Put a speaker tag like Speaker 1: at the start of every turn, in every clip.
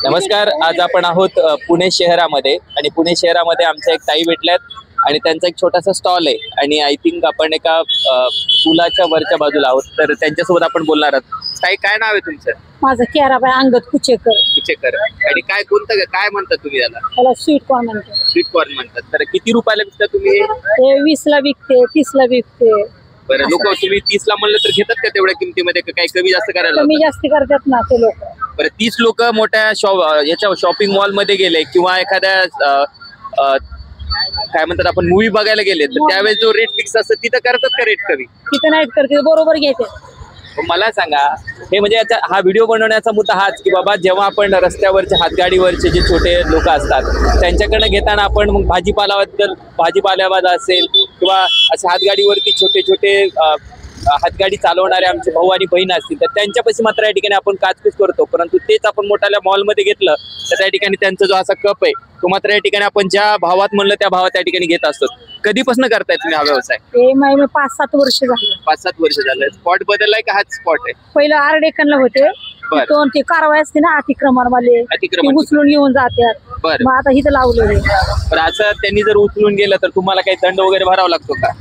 Speaker 1: नमस्कार, आज आपण आहोत पुणे शहरामध्ये आणि पुणे शहरामध्ये आमच्या एक ताई भेटल्यात आणि त्यांचा एक छोटासा स्टॉल आहे आणि आय थिंक आपण एका पुलाच्या वरच्या बाजूला आहोत, तर त्यांच्यासोबत आपण बोलणार आहोत. ताई, काय नाव आहे तुमचं?
Speaker 2: माझं केराबाई अंगद
Speaker 1: कुचेकर. आणि काय कोणतं काय म्हणतात तुम्ही
Speaker 2: त्याला स्वीट कॉर्न म्हणतात.
Speaker 1: स्वीट कॉर्न म्हणतात. तर किती रुपयाला विकता तुम्ही?
Speaker 2: हे 20 ला विकते, 30 ला विकते.
Speaker 1: बरं, लोक तुम्ही 30 ला म्हणलं तर घेतात का तेवढ्या किमतीमध्ये? काही कमी जास्त करायला?
Speaker 2: कमी जास्त करतात ना ते लोक.
Speaker 1: बरं, 30 लोक मोठ्या याच्या शॉपिंग मॉल मध्ये गेले किंवा एखाद्या काय म्हणतात आपण मूवी बघायला गेले तर त्यावेळेस जो रेट फिक्स असतो तिथं करतात का रेट कमी?
Speaker 2: तिथं नाही करते, बरोबर घेते.
Speaker 1: मला सांगा, हे म्हणजे हा व्हिडिओ बनवण्याचा मुद्दा हाच की बाबा, जेव्हा आपण रस्त्यावरचे हातगाडीवरचे जे छोटे लोक असतात त्यांच्याकडनं घेताना आपण मग भाजीपाल्याबद्दल असेल किंवा असे हातगाडीवरती छोटे छोटे हातगाडी चालवणारे आमचे भाऊ आणि बहीण असतील तर त्यांच्यापाशी मात्र या ठिकाणी आपण काचकूच करतो. परंतु तेच आपण मोठ्या मॉलमध्ये घेतलं तर त्या ठिकाणी त्यांचा जो असा कप आहे तो मात्र या ठिकाणी आपण ज्या भावात म्हणलं त्या भावात त्या ठिकाणी घेत असतो. कधीपासून करताय तुम्ही हा व्यवसाय?
Speaker 2: ते मी 5-7 वर्ष झाले.
Speaker 1: 5-7 वर्ष झालं. स्पॉट बदललाय का हाच स्पॉट आहे?
Speaker 2: पहिलं आरडेकनला होते, दोन ते कारवाई असते ना अतिक्रमणवाले, उचलून घेऊन जातात. मग आता इथं लावलं.
Speaker 1: पण असं त्यांनी जर उचलून गेलं तर तुम्हाला काही दंड वगैरे भरावा लागतो का?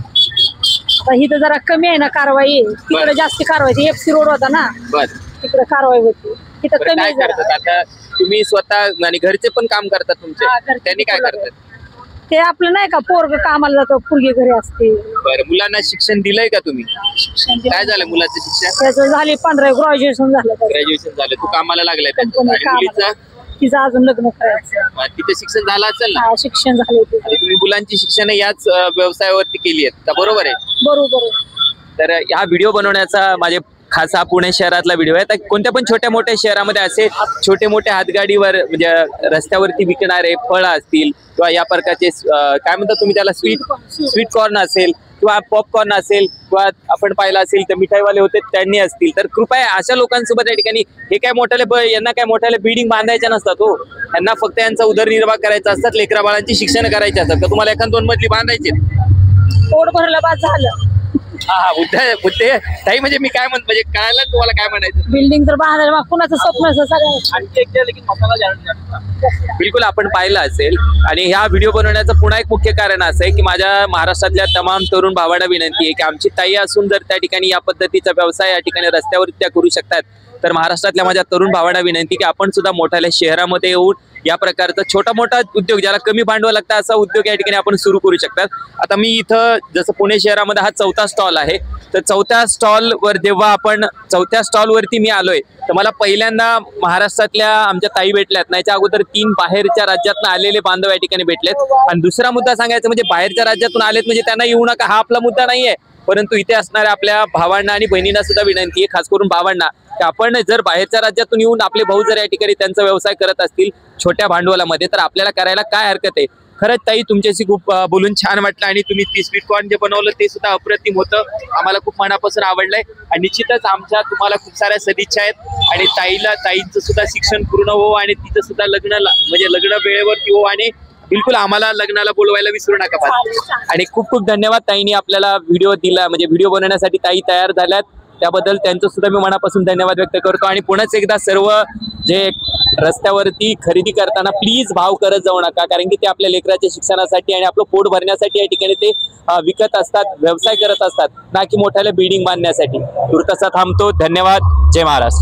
Speaker 2: आता इथं जरा कमी आहे ना कारवाई, तिकडे जास्त कारवाई. FC रोड होता ना, तिकडे कारवाई होती, तिथं कमी आहे जरा.
Speaker 1: आता तुम्ही स्वतः आणि घरचे पण काम करतात तुमचे, त्यांनी काय करतात?
Speaker 2: ते आपलं नाही का, पोरग कामाला जातो, पोरगी घरी असते.
Speaker 1: बरं, मुलांना शिक्षण दिलंय का तुम्ही? काय झालं मुलाचं शिक्षण?
Speaker 2: त्याचं झाले 15 ग्रॅज्युएशन झालं.
Speaker 1: ग्रॅज्युएशन झालं. तू कामाला लागलाय? मुलीचं?
Speaker 2: तिचं अजून लग्न करायचं.
Speaker 1: तिचं शिक्षण झालं असेल ना?
Speaker 2: शिक्षण झाले.
Speaker 1: तुम्ही मुलांची शिक्षण याच व्यवसायावरती केली आहेत का? बरोबर आहे.
Speaker 2: बरोबर.
Speaker 1: तर हा व्हिडिओ बनवण्याचा माझे खास हा पुणे शहरातला व्हिडिओ आहे. तर कोणत्या पण छोट्या मोठ्या शहरामध्ये असे छोटे मोठे हातगाडीवर म्हणजे रस्त्यावरती विकणारे फळ असतील किंवा या प्रकारचे काय म्हणतात तुम्ही त्याला, स्वीट कॉर्न असेल किंवा पॉपकॉर्न असेल किंवा आपण पाहिलं असेल तर मिठाईवाले होते त्यांनी असतील, तर कृपया अशा लोकांसोबत या ठिकाणी हे काय यांना काय मोठ्याले बिल्डिंग बांधायच्या नसतात हो. यांना फक्त यांचा उदरनिर्वाह करायचा असतात, लेकरा बाळांची शिक्षण करायचे असतात. तर तुम्हाला एखाद 2 मजली बांधायचे,
Speaker 2: पोट भरलं बाद झालं.
Speaker 1: बुद्धे ताई, म्हणजे मी काय म्हणजे कळायला तुम्हाला काय म्हणायचं?
Speaker 2: बिल्डिंग तर बांधायला कुणाचं स्वप्न
Speaker 1: बिलकुल आपण पाहिलं असेल. आणि ह्या व्हिडिओ बनवण्याचं पुन्हा एक मुख्य कारण असं आहे की माझ्या महाराष्ट्रातल्या तमाम तरुण भावांना विनंती आहे की आमची ताई असून जर त्या ठिकाणी या पद्धतीचा व्यवसाय या ठिकाणी रस्त्यावर त्या करू शकतात, तर महाराष्ट्रातल्या माझ्या तरुण भावांना विनंती की आपण सुद्धा मोठ्या शहरामध्ये येऊन या प्रकारचा छोटा मोठा उद्योग, ज्याला कमी भांडवल लागतं असा उद्योग या ठिकाणी आपण सुरू करू शकतात. आता मी इथं जसं पुणे शहरामध्ये हा 4था स्टॉल आहे, तर 4थ्या स्टॉलवर जेव्हा आपण 4थ्या स्टॉलवरती मी आलोय तर मला पहिल्यांदा महाराष्ट्रातल्या आमच्या ताई भेटल्यात. याच्या अगोदर 3 बाहेरच्या राज्यातून आलेले बांधव या ठिकाणी भेटलेत. आणि दुसरा मुद्दा सांगायचा म्हणजे बाहेरच्या राज्यातून आलेत म्हणजे त्यांना येऊ नका हा आपला मुद्दा नाहीये, परंतु इथे असणाऱ्या आपल्या भावांना आणि बहिणींना सुद्धा विनंती आहे, खास करून भावांना, की आपण जर बाहेरच्या राज्यातून येऊन आपले भाऊ जर या ठिकाणी त्यांचा व्यवसाय करत असतील छोट्या भांडवलामध्ये तर आपल्याला करायला काय हरकत आहे. खरंच ताई, तुमच्याशी खूप बोलून छान वाटलं आणि तुम्ही ती स्वीट कॉर्न जे बनवलं ते सुद्धा अप्रतिम होतं. आम्हाला खूप मनापासून आवडलंय आणि निश्चितच आमच्या तुम्हाला खूप साऱ्या सदिच्छा आहेत. आणि ताईंचं सुद्धा शिक्षण पूर्ण हो आणि तिचं सुद्धा लग्न वेळेवरती हो आणि बिलकुल आम्हाला लग्नाला बोलवायला विसरू नका. आणि खूप खूप धन्यवाद ताईंनी आपल्याला व्हिडिओ दिला, म्हणजे व्हिडिओ बनवण्यासाठी ताई तयार झाल्यात त्याबद्दल त्यांचं सुद्धा मी मनापासून धन्यवाद व्यक्त करतो. आणि पुन्हाच एकदा सर्व जे रस्त्यावरती खरेदी करताना प्लीज भाव करत जाऊ नका, कारण की ते आपल्या लेकराच्या शिक्षणासाठी आणि आपलं पोट भरण्यासाठी या ठिकाणी ते विकत असतात, व्यवसाय करत असतात, ना की मोठ्याला बिल्डिंग बांधण्यासाठी. तुर्तासा थांबतो. धन्यवाद. जय महाराष्ट्र.